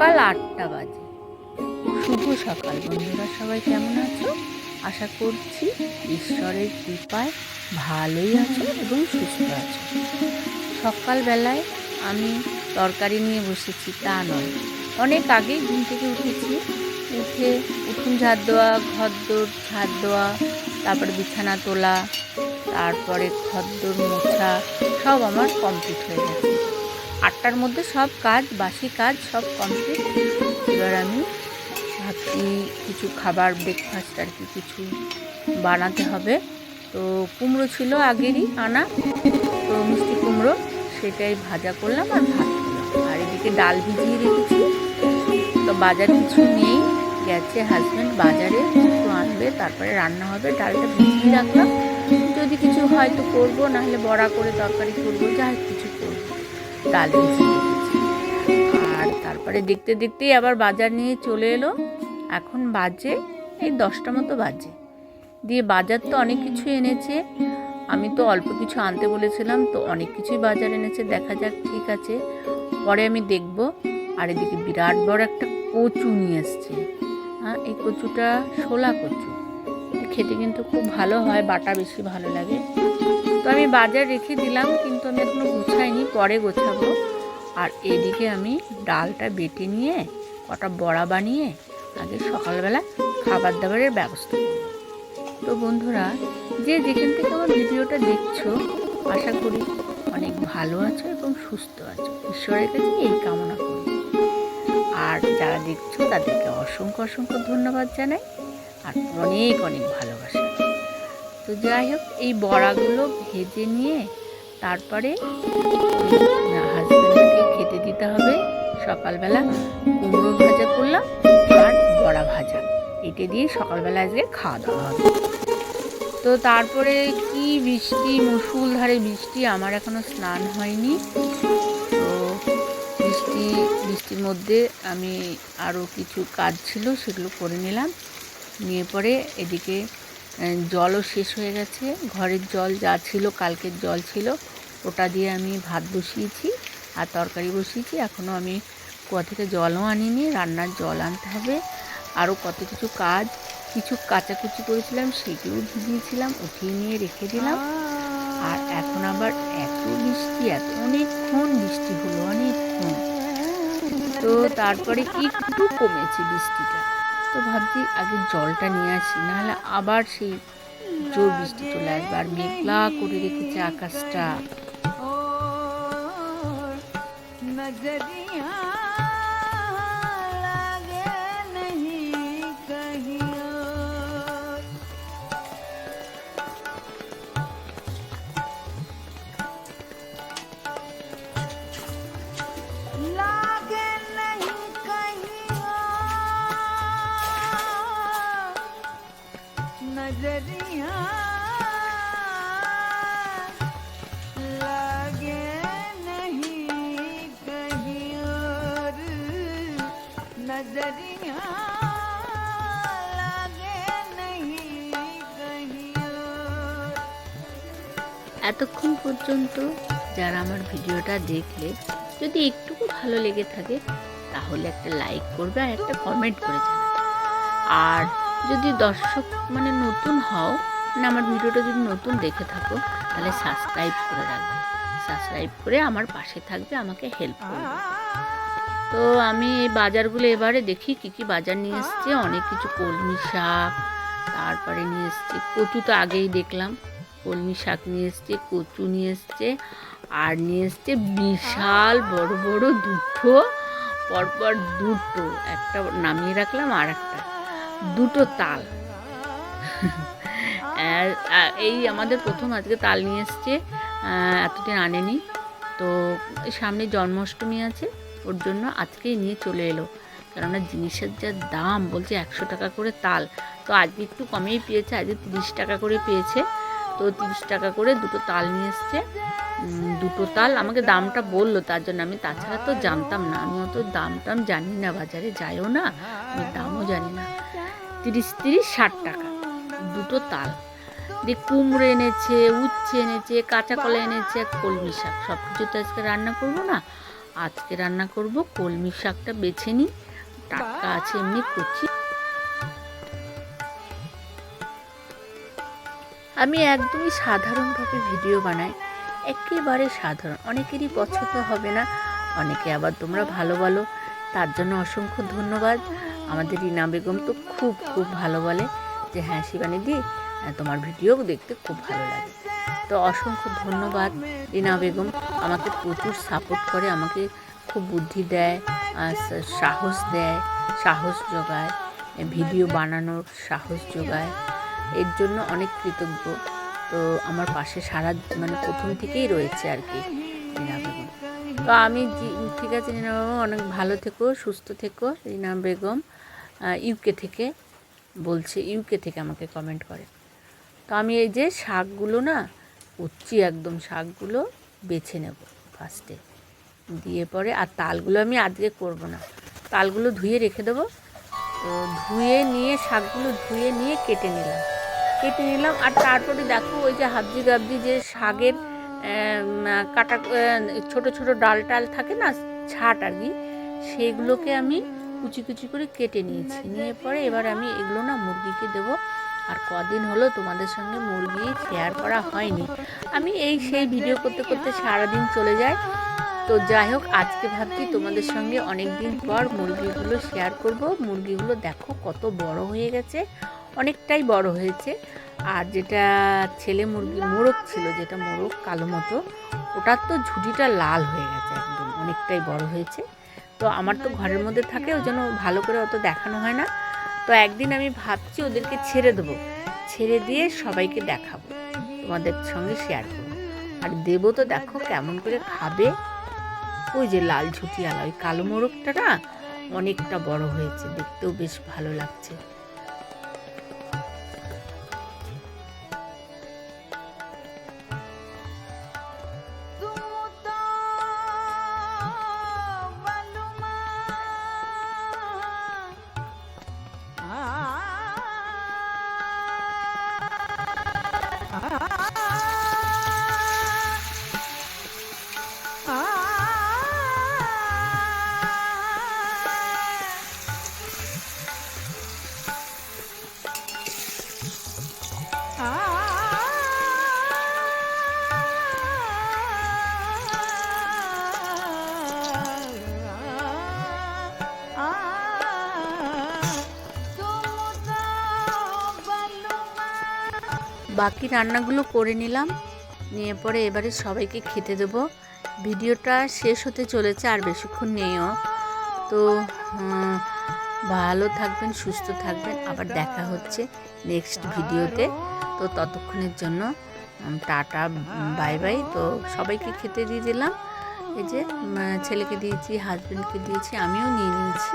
সকাল 8টা বাজে। শুভ সকাল বন্ধুরা, সবাই কেমন আছো? আশা করছি ঈশ্বরের কৃপায় ভালোই আছো এবং সুস্থ আছো। সকালবেলায় আমি তরকারি নিয়ে বসেছি তা নয়, অনেক আগেই ঘুম থেকে উঠেছি। উঠুন ঝাড় দেওয়া, ঘরদোর ঝাড় দেওয়া, তারপরে বিছানা তোলা, তারপরে ঘরদোর মোছা সব আমার কমপ্লিট হয়ে গেছে। 8টার মধ্যে সব কাজ, বাসি কাজ সব কমপ্লিট। এবার আমি ভাবছি কিছু খাবার, ব্রেকফাস্ট আর কি কিছু বানাতে হবে। তো কুমড়ো ছিল আগেরই আনা, তো মিষ্টি কুমড়ো, সেটাই ভাজা করলাম আর ভাত করলাম। আর এদিকে ডাল ভিজিয়ে রেখেছি। তো বাজার কিছু নেই, গেছে হাজব্যান্ড বাজারে, একটু আনবে, তারপরে রান্না হবে। ডালটা ভিজিয়ে রাখলাম, যদি কিছু হয়তো করবো, নাহলে বড়া করে তরকারি করবো, যা কিছু করবো। ডাল ভিজিয়ে রেখেছি। আর তারপরে দেখতে দেখতেই আবার বাজার নিয়ে চলে এলো। এখন বাজে এই 10টা মতো বাজে। দিয়ে বাজার তো অনেক কিছু এনেছে, আমি তো অল্প কিছু আনতে বলেছিলাম, তো অনেক কিছুই বাজার এনেছে। দেখা যাক, ঠিক আছে, পরে আমি দেখব। আর এদিকে বিরাট বড় একটা কচু নিয়ে এসছে। হ্যাঁ, এই কচুটা শোলা কচু, খেতে কিন্তু খুব ভালো হয়, বাটা বেশি ভালো লাগে। তো আমি বাজার রেখে দিলাম, কিন্তু আমি এখনো গুছাইনি, পরে গোছাবো। আর এদিকে আমি ডালটা বেটে নিয়ে কটা বড়া বানিয়ে আগে সকালবেলা খাবার দাবারের ব্যবস্থা করব। তো বন্ধুরা, যে যেখান থেকে আমার ভিডিওটা দেখছো, আশা করি অনেক ভালো আছো এবং সুস্থ আছো, ঈশ্বরের কাছে এই কামনা করি। আর যারা দেখছো তাদেরকে অসংখ্য অসংখ্য ধন্যবাদ জানাই, আর অনেক অনেক ভালোবাসা। তো যাই হোক, এই বড়াগুলো ভেজে নিয়ে তারপরে হাজব্যান্ডকে খেতে দিতে হবে। সকালবেলা কুমড়ো ভাজা করলাম আর বড়া ভাজা, এটা দিয়ে সকালবেলা আজকে খাওয়া দাওয়া হবে। তো তারপরে কি বৃষ্টি, মুষলধারে বৃষ্টি, আমার এখনো স্নান হয়নি। তো বৃষ্টির মধ্যে আমি আরও কিছু কাজ ছিল, সেগুলো করে নিলাম। নিয়ে পরে এদিকে জলও শেষ হয়ে গেছে, ঘরের জল যা ছিল, কালকের জল ছিল, ওটা দিয়ে আমি ভাত বসিয়েছি আর তরকারি বসিয়েছি। এখনও আমি কুয়া থেকে জলও আনিনি, রান্নার জল আনতে হবে। আরও কত কিছু কাজ, কিছু কাচাকুচি করেছিলাম, সেগুলো ভিজিয়েছিলাম, উঠিয়ে নিয়ে রেখে দিলাম। আর এখন আবার এত বৃষ্টি, অনেকক্ষণ বৃষ্টি হলো, অনেকক্ষণ। তো তারপরে একটু কমেছে বৃষ্টিটা। তো ভাবছি আগে জলটা নিয়ে আসি, নাহলে আবার সেই জোর বৃষ্টি চলে আসবে। আর মেঘলা করে রেখেছে আকাশটা। नजरिया लागे नहीं कहीं और, नजरिया लागे नहीं कहीं और। এতক্ষণ পর্যন্ত যারা আমার ভিডিওটা দেখলে, যদি একটুকু ভালো লেগে থাকে তাহলে একটা লাইক করবে আর একটা কমেন্ট করে জানাবে। আর যদি দর্শক নতুন হও, আমার ভিডিওটা যদি নতুন দেখে থাকো, তাহলে সাবস্ক্রাইব করে রাখবে। সাবস্ক্রাইব করে আমার পাশে থাকবে, আমাকে হেল্প করবে। তো আমি এই বাজারগুলো এবারে দেখি কি কি বাজার নিয়ে এসছে। অনেক কিছু, কলমি শাক, তারপরে নিয়ে এসছে কচু, তো আগেই দেখলাম। কলমি শাক নিয়ে এসছে, কচু নিয়ে এসছে, আর নিয়ে এসছে বিশাল বড় বড় দুটো, পরপর দুটো, একটা নামিয়ে রাখলাম আর একটা, দুটো তাল। এই আমাদের প্রথম আজকে তাল নিয়ে এসছে, এতদিন আনেনি। তো সামনে জন্মাষ্টমী আছে, ওর জন্য আজকেই নিয়ে চলে এলো। কেননা জিনিসের যা দাম, বলছে 100 টাকা করে তাল। তো আজকে একটু কমেই পেয়েছে, আজকে 30 টাকা করে পেয়েছে। তো 30 টাকা করে দুটো তাল নিয়ে এসছে। দুটো তাল আমাকে দামটা বললো, তার জন্য আমি, তাছাড়া তো জানতাম না, আমি অত দাম টাম জানি না, বাজারে যাইও না, আমি দামও জানি না। 30-60 টাকা দুটো তাল দিয়ে। কুমড়ো এনেছে, উচ্ছে এনেছে, কাঁচা কলা এনেছে, কলমি শাক, সব কিছু তো আজকে রান্না করবো না। আজকে রান্না করব কলমি শাকটা বেছে নিই, টাটকা আছে এমনি কচি। আমি একদমই সাধারণভাবে ভিডিও বানাই, একেবারে সাধারণ। অনেকেরই পছন্দ হবে না, অনেকে আবার তোমরা ভালো বলো, তার জন্য অসংখ্য ধন্যবাদ। আমাদের রিনা বেগম তো খুব খুব ভালো বলে যে হ্যাঁ শিবানীদি, তোমার ভিডিও দেখতে খুব ভালো লাগে। তো অসংখ্য ধন্যবাদ রিনা বেগম, আমাকে প্রচুর সাপোর্ট করে, আমাকে খুব বুদ্ধি দেয়, সাহস দেয়, সাহস যোগায়, ভিডিও বানানোর সাহস যোগায়। এর জন্য অনেক কৃতজ্ঞ। তো আমার পাশে সারা প্রথম থেকেই রয়েছে আর কি রিনা বেগম। তো আমি ঠিক আছে রিনা বেগম, অনেক ভালো থেকো, সুস্থ থেকো। রিনা বেগম ইউকে থেকে বলছে, ইউকে থেকে আমাকে কমেন্ট করে। তো আমি এই যে শাকগুলো না কুচি, একদম শাকগুলো বেছে নেব ফার্স্টে, দিয়ে পরে আর তালগুলো আমি আজকে করব না, তালগুলো ধুয়ে রেখে দেবো। তো ধুয়ে নিয়ে শাকগুলো ধুয়ে নিয়ে কেটে নিলাম। আর তারপরে দেখো ওই যে হাবজি গাবজি যে শাকের কাটা ছোট ছোট ডাল টাল থাকে না, ছাট আর কি, সেইগুলোকে আমি কুচি কুচি করে কেটে নিয়েছি। নিয়ে পরে এবার আমি এগুলো না মুরগিকে দেবো। আর কদিন হলো তোমাদের সঙ্গে মুরগি শেয়ার করা হয়নি, আমি সেই ভিডিও করতে করতে সারাদিন চলে যায়। তো যাই হোক, আজকে ভাবছি তোমাদের সঙ্গে অনেক দিন পর মুরগিগুলো শেয়ার করব। মুরগিগুলো দেখো কত বড় হয়ে গেছে, অনেকটাই বড় হয়েছে। আর যেটা ছেলে মুরগি মোরগ ছিল, যেটা মোরগ কালো মতো, ওটার তো ঝুঁটিটা লাল হয়ে গেছে, একদম অনেকটাই বড় হয়েছে। তো আমার তো ঘরের মধ্যে থাকে, ওই জন্য ভালো করে অত দেখানো হয় না। তো একদিন আমি ভাবছি ওদেরকে ছেড়ে দেবো, ছেড়ে দিয়ে সবাইকে দেখাবো, তোমাদের সঙ্গে শেয়ার করবো। আর দেবো তো দেখো কেমন করে খাবে। ওই যে লাল ঝুঁটিয়ালা ওই কালো মোরগটা না অনেকটা বড় হয়েছে, দেখতেও বেশ ভালো লাগছে। বাকি রান্নাগুলো করে নিলাম, নিয়ে পরে এবারে সবাইকে খেতে দেবো। ভিডিওটা শেষ হতে চলেছে, আর বেশিক্ষণ নেইও। তো ভালো থাকবেন, সুস্থ থাকবেন, আবার দেখা হচ্ছে নেক্সট ভিডিওতে। তো ততক্ষণের জন্য টাটা, বাই বাই। তো সবাইকে খেতে দিয়ে দিলাম, এই যে ছেলেকে দিয়েছি, হাজব্যান্ডকে দিয়েছি, আমিও নিয়ে নিয়েছি।